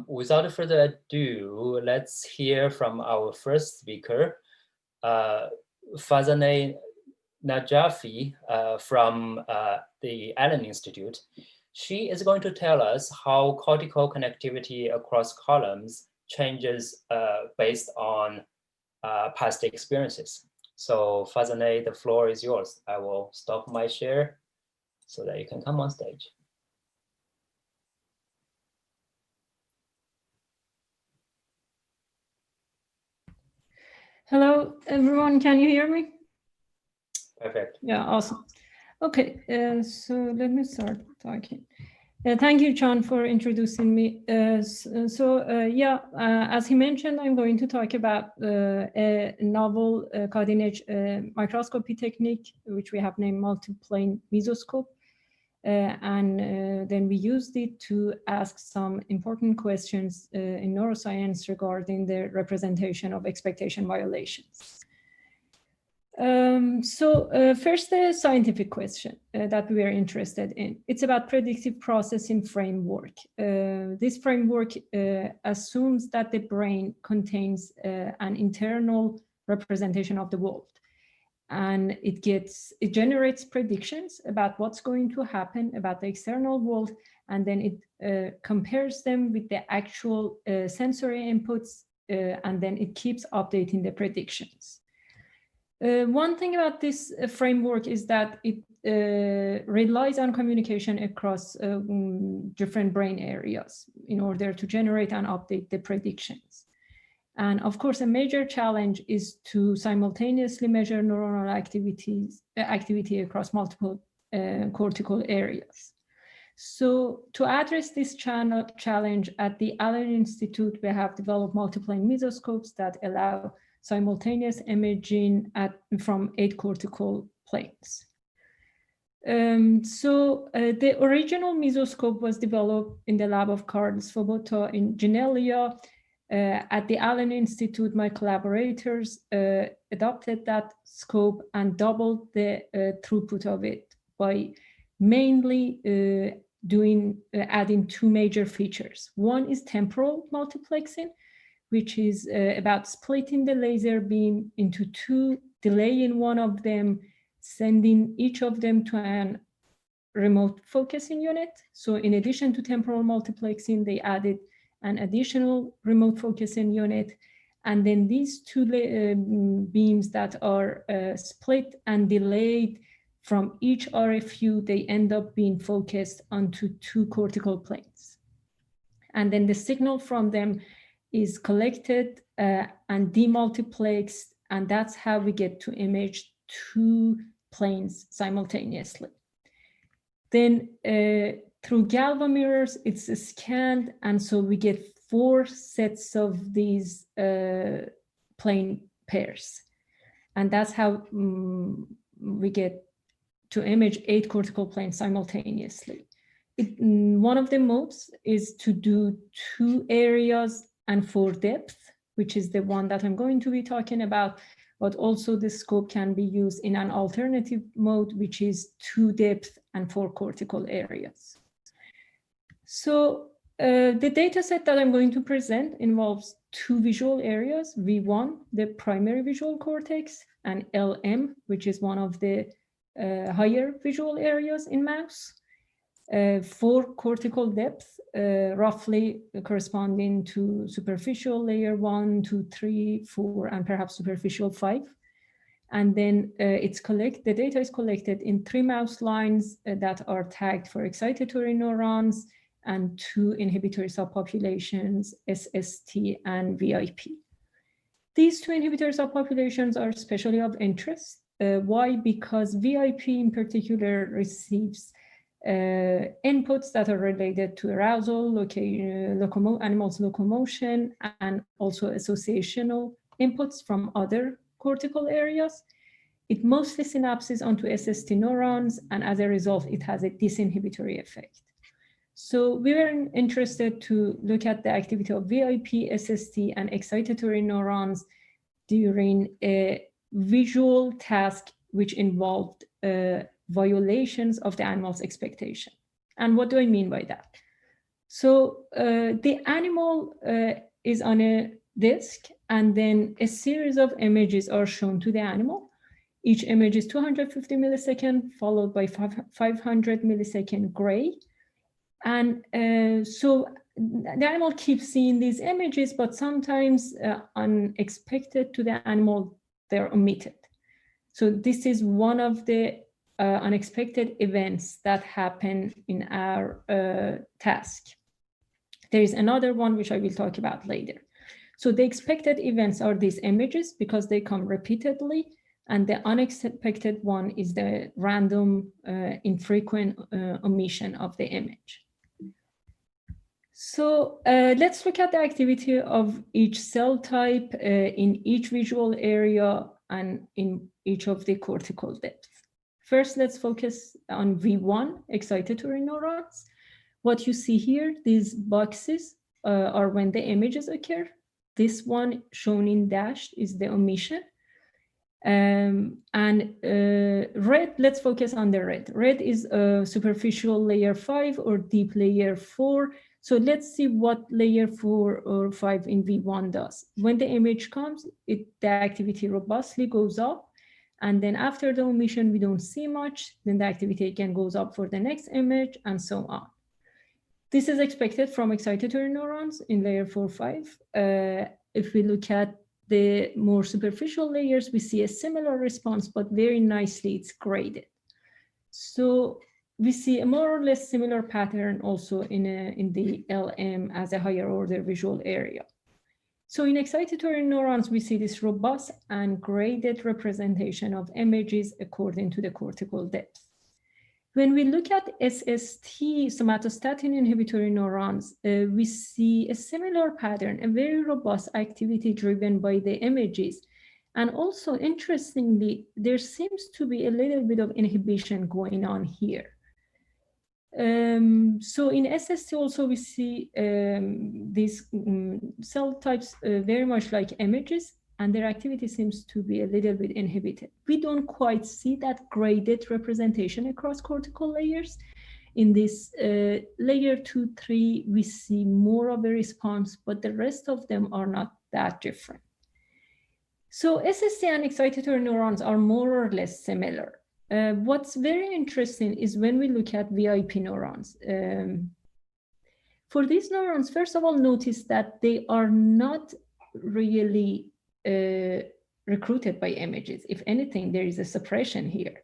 Without further ado, let's hear from our first speaker, Farzaneh Najafi from the Allen Institute. She is going to tell us how cortical connectivity across columns changes based on past experiences. So Farzaneh, the floor is yours. I will stop my share so that you can come on stage. Hello, everyone. Can you hear me? Perfect. Yeah, awesome. Okay, so let me start talking. Thank you, Cheng, for introducing me. As he mentioned, I'm going to talk about a novel cutting-edge microscopy technique, which we have named Multiplane Mesoscope. Then we used it to ask some important questions in neuroscience regarding the representation of expectation violations. First, the scientific question that we are interested in. It's about predictive processing framework. This framework assumes that the brain contains an internal representation of the world. And it generates predictions about what's going to happen about the external world, and then it compares them with the actual sensory inputs, and then it keeps updating the predictions. One thing about this framework is that it relies on communication across different brain areas in order to generate and update the predictions. And of course, a major challenge is to simultaneously measure neuronal activity across multiple cortical areas. So to address this challenge at the Allen Institute, we have developed multiplane mesoscopes that allow simultaneous imaging from 8 cortical planes. The original mesoscope was developed in the lab of Karl Svoboda in Genelia. At the Allen Institute, my collaborators adopted that scope and doubled the throughput of it by mainly adding 2 major features. One is temporal multiplexing, which is about splitting the laser beam into 2, delaying one of them, sending each of them to an remote focusing unit. So in addition to temporal multiplexing, they added an additional remote focusing unit. And then these 2 beams that are split and delayed from each RFU, they end up being focused onto 2 cortical planes. And then the signal from them is collected and demultiplexed, and that's how we get to image 2 planes simultaneously. Then through galvo mirrors, it's scanned, and so we get 4 sets of these plane pairs. And that's how we get to image 8 cortical planes simultaneously. One of the modes is to do 2 areas and 4 depth, which is the one that I'm going to be talking about, but also the scope can be used in an alternative mode, which is 2 depth and 4 cortical areas. So the data set that I'm going to present involves 2 visual areas, V1, the primary visual cortex, and LM, which is one of the higher visual areas in mouse. 4 cortical depth, roughly corresponding to superficial layer 1, 2, 3, 4, and perhaps superficial 5. And then the data is collected in 3 mouse lines that are tagged for excitatory neurons and 2 inhibitory subpopulations, SST and VIP. These 2 inhibitory subpopulations are especially of interest. Why? Because VIP in particular receives inputs that are related to arousal, animals' locomotion, and also associational inputs from other cortical areas. It mostly synapses onto SST neurons, and as a result, it has a disinhibitory effect. So we were interested to look at the activity of VIP, SST, and excitatory neurons during a visual task which involved violations of the animal's expectation. And what do I mean by that? So the animal is on a disk, and then a series of images are shown to the animal. Each image is 250 milliseconds, followed by 500 millisecond gray. And so the animal keeps seeing these images, but sometimes unexpected to the animal, they're omitted. So this is one of the unexpected events that happen in our task. There is another one which I will talk about later. So the expected events are these images because they come repeatedly, and the unexpected one is the random infrequent omission of the image. So let's look at the activity of each cell type in each visual area and in each of the cortical depths. First, let's focus on V1, excitatory neurons. What you see here, these boxes are when the images occur. This one shown in dashed is the omission. Red, let's focus on the red. Red is a superficial layer 5 or deep layer 4. So let's see what layer 4 or 5 in V1 does. When the image comes, the activity robustly goes up. And then after the omission, we don't see much. Then the activity again goes up for the next image and so on. This is expected from excitatory neurons in layer 4-5. If we look at the more superficial layers, we see a similar response, but very nicely it's graded. So we see a more or less similar pattern also in the LM as a higher order visual area. So in excitatory neurons, we see this robust and graded representation of images according to the cortical depth. When we look at SST, somatostatin inhibitory neurons, we see a similar pattern, a very robust activity driven by the images. And also, interestingly, there seems to be a little bit of inhibition going on here. So in SST also, we see these cell types very much like images, and their activity seems to be a little bit inhibited. We don't quite see that graded representation across cortical layers. In this layer 2-3, we see more of a response, but the rest of them are not that different. So SST and excitatory neurons are more or less similar. What's very interesting is when we look at VIP neurons. For these neurons, first of all, notice that they are not really recruited by images. If anything, there is a suppression here.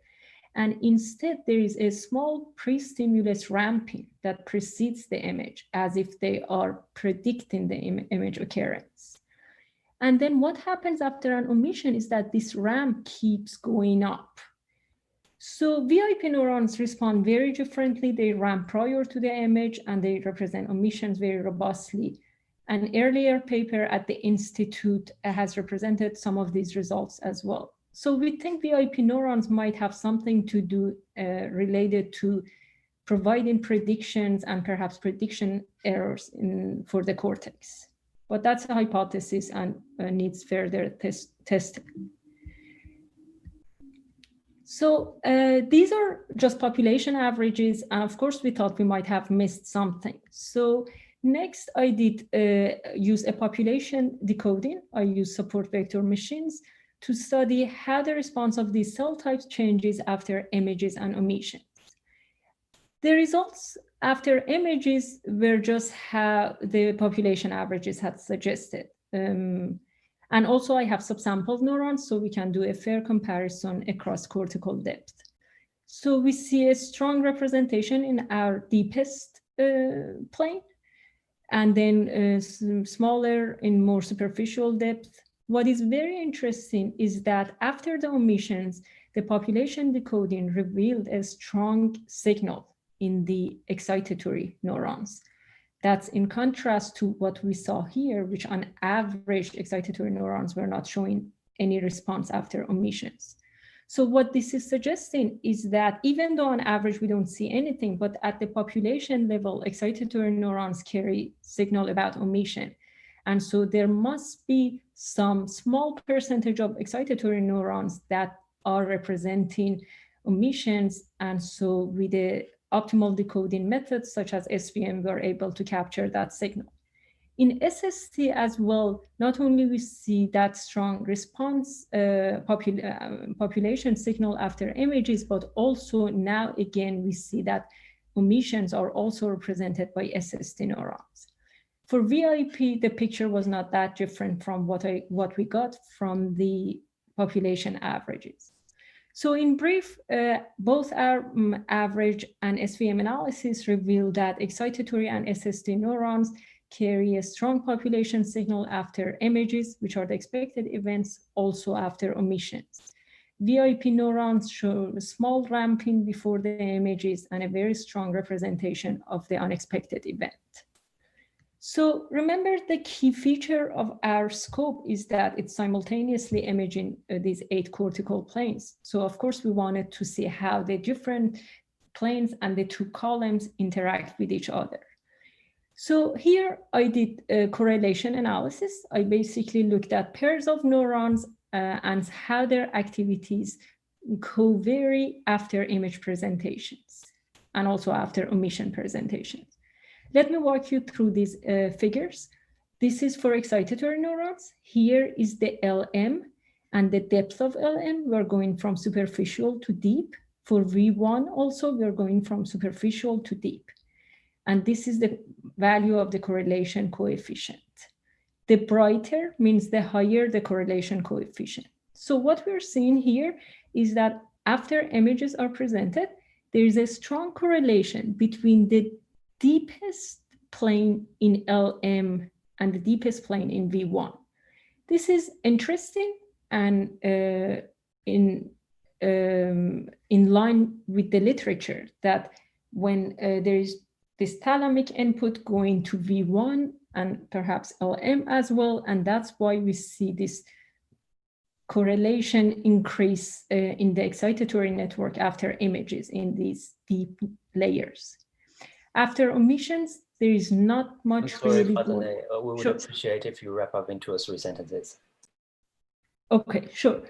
And instead, there is a small pre-stimulus ramping that precedes the image, as if they are predicting the image occurrence. And then what happens after an omission is that this ramp keeps going up. So VIP neurons respond very differently. They ramp prior to the image, and they represent omissions very robustly. An earlier paper at the Institute has represented some of these results as well. So we think VIP neurons might have something to do related to providing predictions and perhaps prediction errors for the cortex. But that's a hypothesis and needs further testing. So these are just population averages. And of course, we thought we might have missed something. So next, I did use a population decoding. I used support vector machines to study how the response of these cell types changes after images and omissions. The results after images were just how the population averages had suggested. And also I have subsampled neurons, so we can do a fair comparison across cortical depth. So we see a strong representation in our deepest plane, and then smaller in more superficial depth. What is very interesting is that after the omissions, the population decoding revealed a strong signal in the excitatory neurons. That's in contrast to what we saw here, which on average, excitatory neurons were not showing any response after omissions. So what this is suggesting is that even though on average we don't see anything, but at the population level, excitatory neurons carry signal about omission. And so there must be some small percentage of excitatory neurons that are representing omissions. And so with the optimal decoding methods such as SVM were able to capture that signal. In SST as well, not only we see that strong response population signal after images, but also now again we see that omissions are also represented by SST neurons. For VIP, the picture was not that different from what we got from the population averages. So in brief, both our average and SVM analysis reveal that excitatory and SST neurons carry a strong population signal after images, which are the expected events, also after omissions. VIP neurons show a small ramping before the images and a very strong representation of the unexpected event. So remember, the key feature of our scope is that it's simultaneously imaging these 8 cortical planes. So of course, we wanted to see how the different planes and the 2 columns interact with each other. So here I did a correlation analysis. I basically looked at pairs of neurons and how their activities co-vary after image presentations and also after omission presentations. Let me walk you through these figures. This is for excitatory neurons. Here is the LM and the depth of LM. We're going from superficial to deep. For V1 also, we're going from superficial to deep. And this is the value of the correlation coefficient. The brighter means the higher the correlation coefficient. So what we're seeing here is that after images are presented, there is a strong correlation between the deepest plane in LM and the deepest plane in V1. This is interesting and in line with the literature that when there is this thalamic input going to V1 and perhaps LM as well, and that's why we see this correlation increase in the excitatory network after images in these deep layers. After omissions, there is not much. Sorry, Farzaneh, we would appreciate if you wrap up in 2 or 3 sentences. Okay, sure.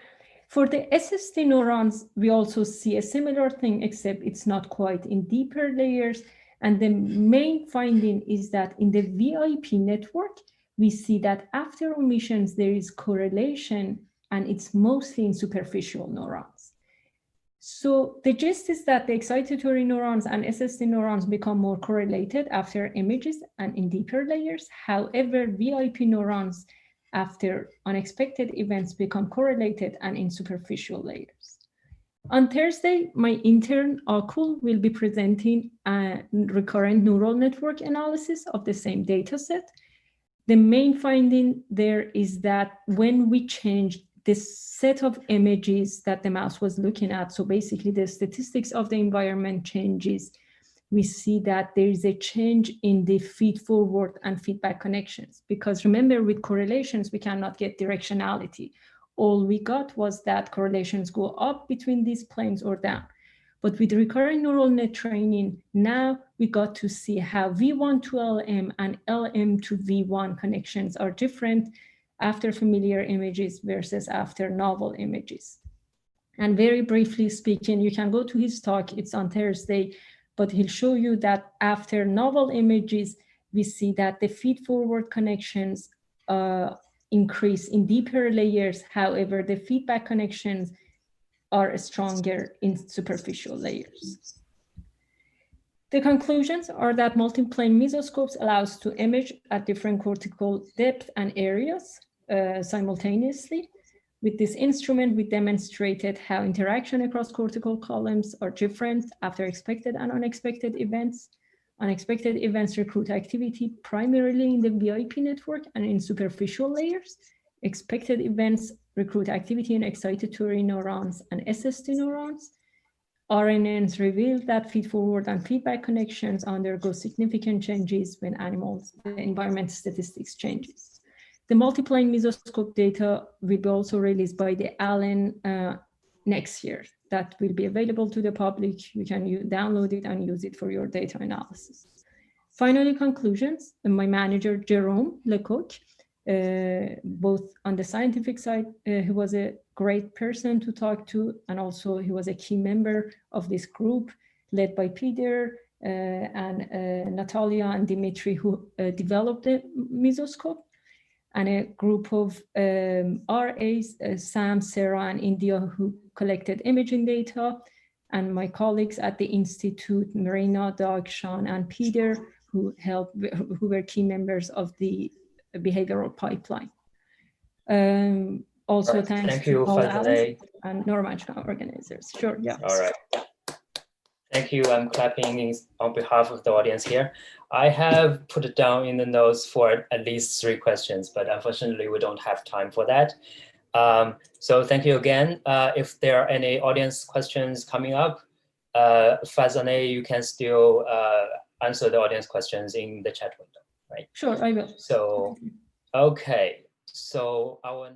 For the SST neurons, we also see a similar thing, except it's not quite in deeper layers. And the main finding is that in the VIP network, we see that after omissions, there is correlation, and it's mostly in superficial neurons. So the gist is that the excitatory neurons and SST neurons become more correlated after images and in deeper layers. However, VIP neurons after unexpected events become correlated and in superficial layers. On Thursday, my intern, Akul, will be presenting a recurrent neural network analysis of the same data set. The main finding there is that when we change this set of images that the mouse was looking at, so basically the statistics of the environment changes, we see that there is a change in the feed-forward and feedback connections. Because remember, with correlations, we cannot get directionality. All we got was that correlations go up between these planes or down. But with recurrent neural net training, now we got to see how V1 to LM and LM to V1 connections are different after familiar images versus after novel images. And very briefly speaking, you can go to his talk, it's on Thursday, but he'll show you that after novel images, we see that the feed-forward connections increase in deeper layers. However, the feedback connections are stronger in superficial layers. The conclusions are that multiplane mesoscopes allows to image at different cortical depth and areas simultaneously. With this instrument, we demonstrated how interaction across cortical columns are different after expected and unexpected events. Unexpected events recruit activity primarily in the VIP network and in superficial layers. Expected events recruit activity in excitatory neurons and SST neurons. RNNs reveal that feed-forward and feedback connections undergo significant changes when the environment statistics changes. The multiplane mesoscope data will be also released by the Allen next year. That will be available to the public. You can download it and use it for your data analysis. Finally, conclusions. My manager, Jerome Lecoq, both on the scientific side, he was a great person to talk to, and also he was a key member of this group, led by Peter and Natalia and Dimitri, who developed the Mesoscope, and a group of RAs, Sam, Sarah, and India, who collected imaging data, and my colleagues at the Institute, Marina, Doug, Sean, and Peter, who were key members of the behavioral pipeline. Also, right. thanks Thank to you, all Farzaneh. and Neuromatch organizers. Sure, yeah. All right. Thank you. I'm clapping on behalf of the audience here. I have put it down in the notes for at least 3 questions, but unfortunately we don't have time for that. So thank you again. If there are any audience questions coming up, Farzaneh, you can still answer the audience questions in the chat window, right? Sure, I will. So, okay. So our